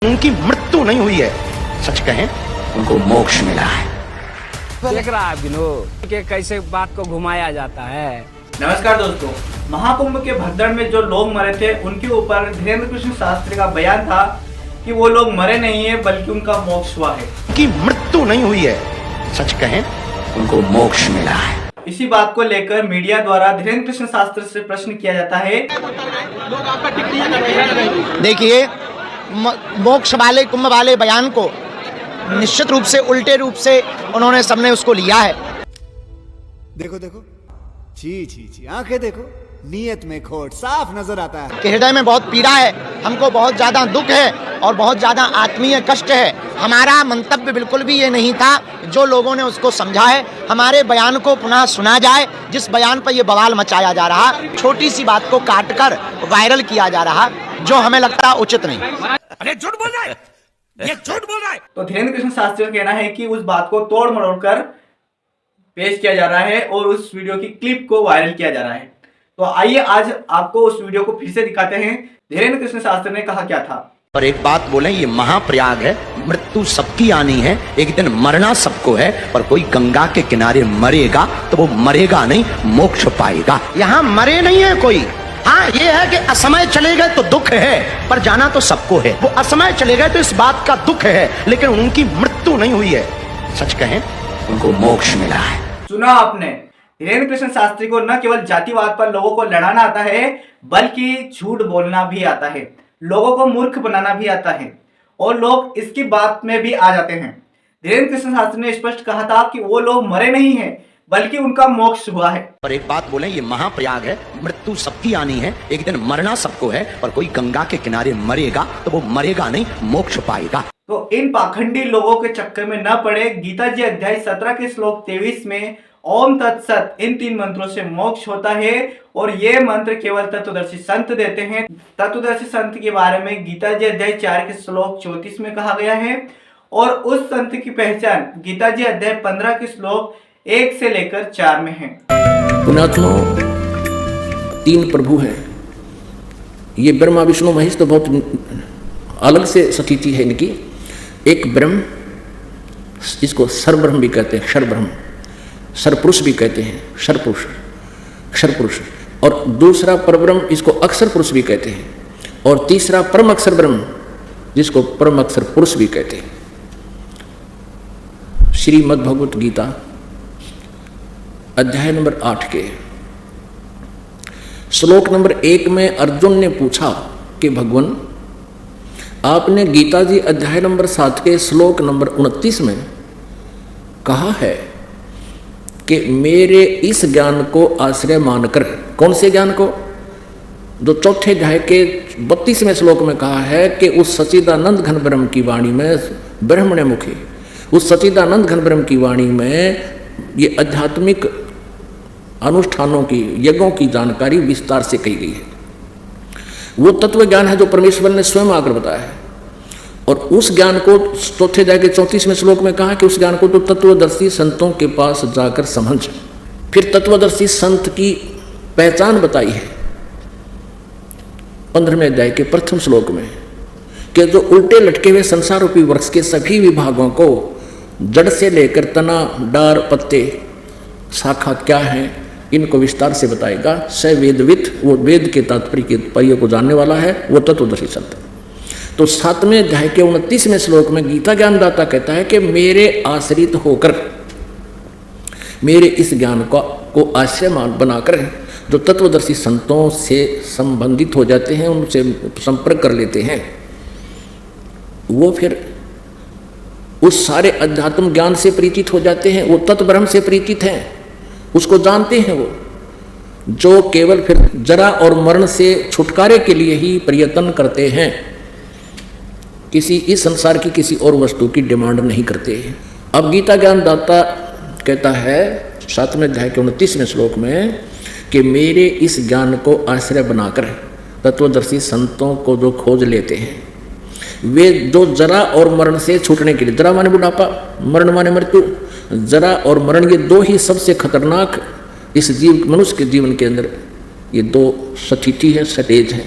उनकी मृत्यु नहीं हुई है, सच कहें उनको मोक्ष मिला है। देख रहा है विनोद कि कैसे बात को घुमाया जाता है। नमस्कार दोस्तों, महाकुंभ के भगदड़ में जो लोग मरे थे उनके ऊपर धीरेन्द्र कृष्ण शास्त्री का बयान था कि वो लोग मरे नहीं है बल्कि उनका मोक्ष हुआ है। उनकी मृत्यु नहीं हुई है, सच कहें उनको मोक्ष मिला है। इसी बात को लेकर मीडिया द्वारा धीरेन्द्र कृष्ण शास्त्री से प्रश्न किया जाता है। देखिए, मोक्ष वाले कुंभ वाले बयान को निश्चित रूप से उल्टे रूप से उन्होंने सबने उसको लिया है। देखो देखो, छी छी छी, आंखें देखो, नीयत में खोट साफ नजर आता है कि हृदय में बहुत पीड़ा है, हमको बहुत ज्यादा दुख है और बहुत ज्यादा आत्मीय कष्ट है। हमारा मंतव्य बिल्कुल भी ये नहीं था, जो लोगों ने उसको समझा है हमारे बयान को पुनः सुना जाए। जिस बयान पर ये बवाल मचाया जा रहा, छोटी सी बात को काटकर वायरल किया जा रहा, जो हमें लगता उचित नहीं। अरे झूठ बोल रहा है, ये झूठ बोल रहा है। तो धीरेन्द्र कृष्ण शास्त्री का कहना है कि उस बात को तोड़ मरोड़ कर पेश किया जा रहा है और उस वीडियो की क्लिप को वायरल किया जा रहा है। तो आइए आज आपको उस वीडियो को फिर से दिखाते हैं। धीरेन्द्र कृष्ण शास्त्री ने कहा क्या था। और एक बात बोले, ये महाप्रयाग है, मृत्यु सबकी आनी है, एक दिन मरना सबको है। और कोई गंगा के किनारे मरेगा तो वो मरेगा नहीं, मोक्ष पाएगा। यहाँ मरे नहीं है कोई। हाँ, ये है कि असमय चले गए तो दुख है, पर जाना तो सबको है। वो असमय चले गए तो इस बात का दुख है, लेकिन उनकी मृत्यु नहीं हुई है, सच कहें उनको मोक्ष मिला है। सुना आपने, धीरेन्द्र कृष्ण शास्त्री को न केवल जातिवाद पर लोगों को लड़ाना आता है बल्कि झूठ बोलना भी आता है, लोगों को मूर्ख बनाना भी आता है और लोग इसकी बात में भी आ जाते हैं। धीरेन्द्र कृष्ण शास्त्री ने स्पष्ट कहा था कि वो लोग मरे नहीं हैं बल्कि उनका मोक्ष हुआ है। और एक बात बोले, ये महाप्रयाग है, मृत्यु सबकी आनी है, एक दिन मरना सबको है। और कोई गंगा के किनारे मरेगा तो वो मरेगा नहीं, मोक्ष पाएगा। तो इन पाखंडी लोगों के चक्कर में न पड़े। गीता जी अध्याय 17 के श्लोक 23 में ओम तत्सत, इन 3 मंत्रों से मोक्ष होता है और ये मंत्र केवल तत्वदर्शी संत देते हैं। तत्वदर्शी संत के बारे में गीता जी अध्याय 4 के श्लोक 34 में कहा गया है और उस संत की पहचान गीता जी अध्याय 15 के श्लोक 1 से लेकर 4 में है। पुण्यात्माओं, 3 प्रभु हैं। ये ब्रह्मा विष्णु महेश तो बहुत अलग से स्थिति है इनकी। एक ब्रह्म, इसको सरब्रह्म भी कहते हैं, क्षरब्रह्म, सरपुरुष भी कहते हैं, क्षरपुरुष, क्षरपुरुष। और दूसरा परब्रह्म, इसको अक्षर पुरुष भी कहते हैं। और तीसरा परम अक्षर ब्रह्म, जिसको परम अक्षर पुरुष भी कहते हैं। श्रीमद् भगवत गीता अध्याय नंबर 8 के श्लोक नंबर 1 में अर्जुन ने पूछा कि भगवान, आपने गीता जी अध्याय नंबर 7 के श्लोक नंबर 29 में कहा है कि मेरे इस ज्ञान को आश्रय मानकर, कौन से ज्ञान को? जो चौथे अध्याय के 32वें श्लोक में कहा है कि उस सच्चिदानंद घन ब्रह्म की वाणी में, ब्रह्मण्य मुखी, उस सच्चिदानंद घन ब्रह्म की वाणी में ये आध्यात्मिक अनुष्ठानों की, यज्ञों की जानकारी विस्तार से कही गई है। वो तत्व ज्ञान है जो परमेश्वर ने स्वयं आकर बताया है। और उस ज्ञान को चौथे अध्याय के 34वें श्लोक में कहा कि उस ज्ञान को तो तत्वदर्शी संतों के पास जाकर समझ। फिर तत्वदर्शी संत की पहचान बताई है 15वें अध्याय के प्रथम श्लोक में कि जो उल्टे लटके हुए संसार रूपी वृक्ष के सभी विभागों को, जड़ से लेकर तना, डार, पत्ते, शाखा क्या है, इनको विस्तार से बताएगा। स वेदविद, वो वेद के तात्पर्य के पहिए को जानने वाला है, वो तत्वदर्शी संत। तो 7वें अध्याय के 29वें श्लोक में गीता ज्ञानदाता कहता है कि मेरे आश्रित होकर, मेरे इस ज्ञान को आश्रय बनाकर जो तत्वदर्शी संतों से संबंधित हो जाते हैं, उनसे संपर्क कर लेते हैं, वो फिर उस सारे अध्यात्म ज्ञान से परिचित हो जाते हैं। वो तत्ब्रह्म से परिचित हैं, उसको जानते हैं। वो जो केवल फिर जरा और मरण से छुटकारे के लिए ही प्रयत्न करते हैं, किसी इस संसार की किसी और वस्तु की डिमांड नहीं करते हैं। अब गीता ज्ञानदाता कहता है 7वें अध्याय के 29वें श्लोक में कि मेरे इस ज्ञान को आश्रय बनाकर तत्वदर्शी संतों को जो खोज लेते हैं, वे जो जरा और मरण से छूटने के लिए, जरा माने बुढ़ापा, मरण माने मृत्यु, जरा और मरण, ये 2 ही सबसे खतरनाक इस मनुष्य के जीवन के अंदर ये 2 स्थिति है, स्टेज है।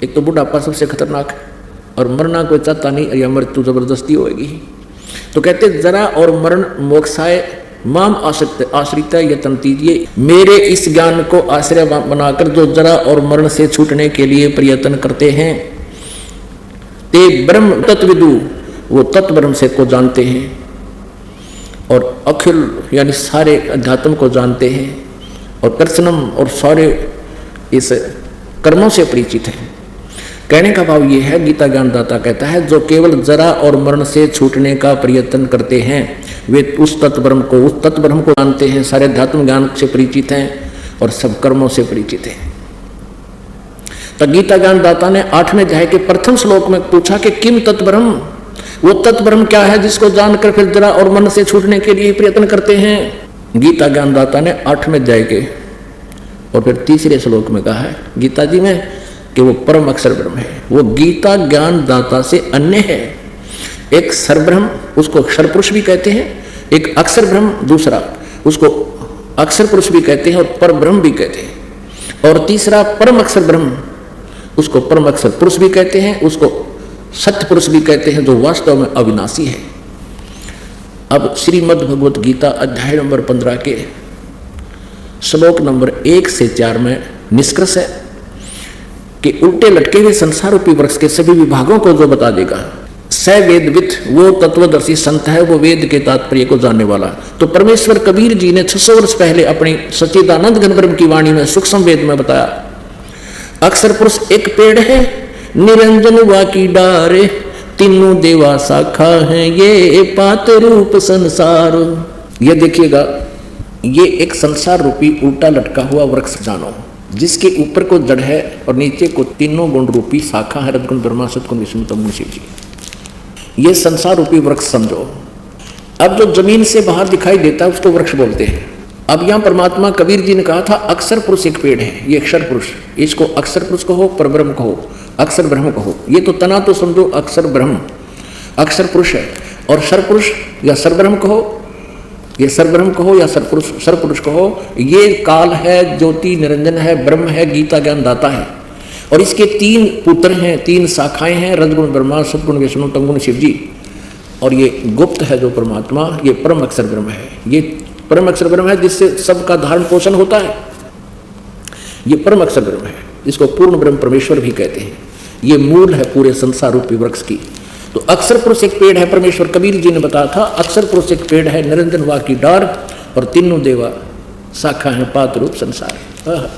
एक तो बुढ़ापा सबसे खतरनाक है और मरना कोई चाहता नहीं, या मृत्यु जबरदस्ती होगी। तो कहते जरा और मरण मोक्षाय माम आश्रित यत्न कीजिए, मेरे इस ज्ञान को आश्रय बनाकर जो जरा और मरण से छूटने के लिए प्रयत्न करते हैं, ते ब्रह्म तत्विदु, वो तत्व ब्रह्म से को जानते हैं और अखिल यानी सारे अध्यात्म को जानते हैं और कृष्णम और सारे इस कर्मों से परिचित हैं। कहने का भाव ये है, गीता ज्ञानदाता कहता है जो केवल जरा और मरण से छूटने का प्रयत्न करते हैं वे उस तत्व ब्रह्म को जानते हैं, सारे अध्यात्म ज्ञान से परिचित हैं और सब कर्मों से परिचित हैं। तो गीता ज्ञानदाता ने 8वें अध्याय के प्रथम श्लोक में पूछा कि किम तत्व ब्रह्म, वो तत्व ब्रह्म क्या है जिसको जानकर फिर जरा और मन से छूटने के लिए प्रयत्न करते हैं। गीता ज्ञानदाता ने 8वें अध्याय के और फिर 3रे श्लोक में कहा है गीता जी में कि वो परम अक्षर ब्रह्म है, वो गीता ज्ञानदाता से अन्य है। एक सरब्रह्म, उसको अक्षर पुरुष भी कहते हैं, एक अक्षर ब्रह्म, दूसरा उसको अक्षर पुरुष भी कहते हैं और पर ब्रह्म भी कहते हैं, और तीसरा परम अक्षर ब्रह्म, उसको परम अक्षर पुरुष भी कहते हैं, उसको सत्य पुरुष भी कहते हैं, जो वास्तव में अविनाशी है। अब श्रीमद् भगवत गीता अध्याय नंबर 15 के श्लोक नंबर 1 से 4 में निष्कर्ष है कि उल्टे लटके हुए संसार रूपी वृक्ष के सभी विभागों को जो बता देगा, स वेदविद, वो तत्वदर्शी संत है, वो वेद के तात्पर्य को जानने वाला। तो परमेश्वर कबीर जी ने 600 वर्ष पहले अपनी सच्चिदानंद घन ब्रह्म की वाणी में सूक्ष्म वेद में बताया, अक्षर पुरुष एक पेड़ है, निरंजन वा की डारे, तीनों देवा शाखा है, ये पात रूप संसार। ये देखिएगा, ये एक संसार रूपी उल्टा लटका हुआ वृक्ष जानो, जिसके ऊपर को जड़ है और नीचे को तीनों गुण रूपी शाखा है, रजगुण ब्रह्मा सतगुण विष्णु तमगुण शिव जी। ये संसार रूपी वृक्ष समझो। अब जो जमीन से बाहर दिखाई देता है उसको वृक्ष बोलते हैं। अब यहाँ परमात्मा कबीर जी ने कहा था अक्षर पुरुष एक पेड़ है, ये अक्षर पुरुष, इसको अक्षर पुरुष कहो, परब्रह्म कहो, अक्षर ब्रह्म कहो। ये तो तना तो समझो अक्षर ब्रह्म, अक्षर पुरुष है, और सर पुरुष या सरब्रह्म कहो, ये सरब्रह्म कहो या सर पुरुष कहो, ये काल है, ज्योति निरंजन है, ब्रह्म है, गीता ज्ञान दाता है, और इसके 3 पुत्र हैं, 3 शाखाएं हैं, रजगुण ब्रह्मा सतगुण विष्णु तमगुण शिव जी, और ये गुप्त है जो परमात्मा, ये परम अक्षर ब्रह्म है। ये परम अक्षर ब्रह्म है जिससे सबका धारण पोषण होता है, ये परम अक्षर ब्रह्म है, इसको पूर्ण ब्रह्म परमेश्वर भी कहते हैं। ये मूल है पूरे संसार रूपी वृक्ष की। तो अक्षर पुरुष एक पेड़ है, परमेश्वर कबीर जी ने बताया था अक्षर पुरुष एक पेड़ है, निरंजन वा की डार, और तीनों देवा शाखा है, पात रूप संसार।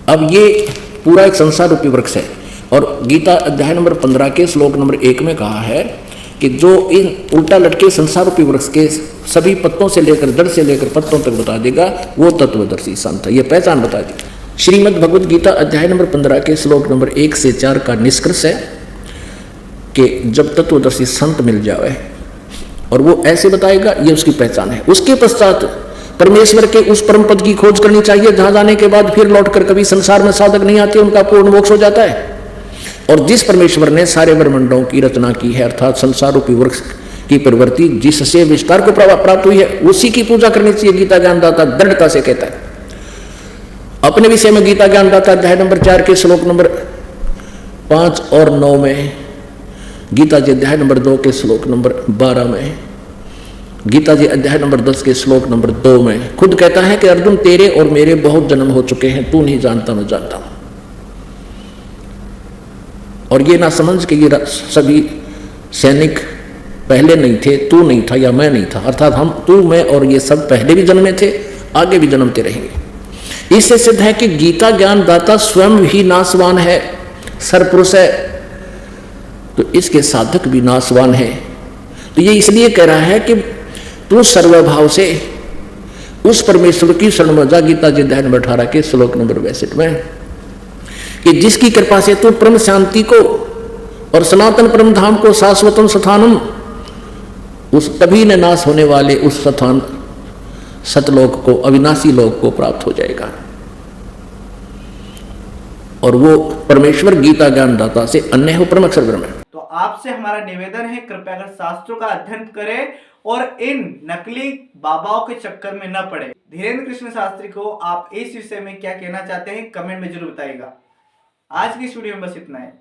अब ये पूरा एक संसार रूपी वृक्ष है, और गीता अध्याय नंबर 15 के श्लोक नंबर 1 में कहा है कि जो इन उल्टा लटके संसार रूपी वृक्ष के सभी पत्तों से लेकर जड़ से लेकर पत्तों तक बता देगा, वो तत्वदर्शी संत है। ये पहचान बता दी। श्रीमद् भगवद गीता अध्याय नंबर 15 के श्लोक नंबर 1 से 4 का निष्कर्ष है कि जब तत्वदर्शी संत मिल जाए और वो ऐसे बताएगा, ये उसकी पहचान है। उसके पश्चात परमेश्वर के उस परम पद की खोज करनी चाहिए, जहां जाने के बाद फिर लौटकर कभी संसार में साधक नहीं आते, उनका पूर्ण मोक्ष हो जाता है। और जिस परमेश्वर ने सारे ब्रह्मांडों की रचना की है, अर्थात संसार रूपी वृक्ष की प्रवृत्ति जिससे विस्तार को प्राप्त हुई है, उसी की पूजा करनी चाहिए, गीता ज्ञानदाता दृढ़ता से कहता है। अपने विषय में गीता ज्ञानदाता अध्याय नंबर 4 के श्लोक नंबर 5 और 9 में, गीता जी अध्याय नंबर 2 के श्लोक नंबर 12 में, गीता जी अध्याय नंबर 10 के श्लोक नंबर 2 में खुद कहता है कि अर्जुन तेरे और मेरे बहुत जन्म हो चुके हैं, तू नहीं जानता मैं जानता हूं। और ये ना समझ के ये सभी सैनिक पहले नहीं थे, तू नहीं था या मैं नहीं था, अर्थात हम, तू, मैं और ये सब पहले भी जन्मे थे, आगे भी जन्मते रहेंगे। इससे सिद्ध है कि गीता ज्ञान दाता स्वयं ही नाशवान है, सरपुरुष है, तो इसके साधक भी नाशवान है। तो ये इसलिए कह रहा है कि तू सर्वभाव से उस परमेश्वर की शरण में जा, गीता जी अध्याय नंबर 18 के श्लोक नंबर 62 में, कि जिसकी कृपा से तू परम शांति को और सनातन परम धाम को, शाश्वतम स्थानम, उस कभी न नाश होने वाले उस स्थान सतलोक को, अविनाशी लोक को प्राप्त हो जाएगा। और वो परमेश्वर गीता ज्ञानदाता से अन्य है, परम अक्षर ब्रह्म है। तो आपसे हमारा निवेदन है, कृपया कर शास्त्रों का अध्ययन करें और इन नकली बाबाओं के चक्कर में न पड़े। धीरेन्द्र कृष्ण शास्त्री को आप इस विषय में क्या कहना चाहते हैं, कमेंट में जरूर बताइएगा। आज की वीडियो में बस इतना है।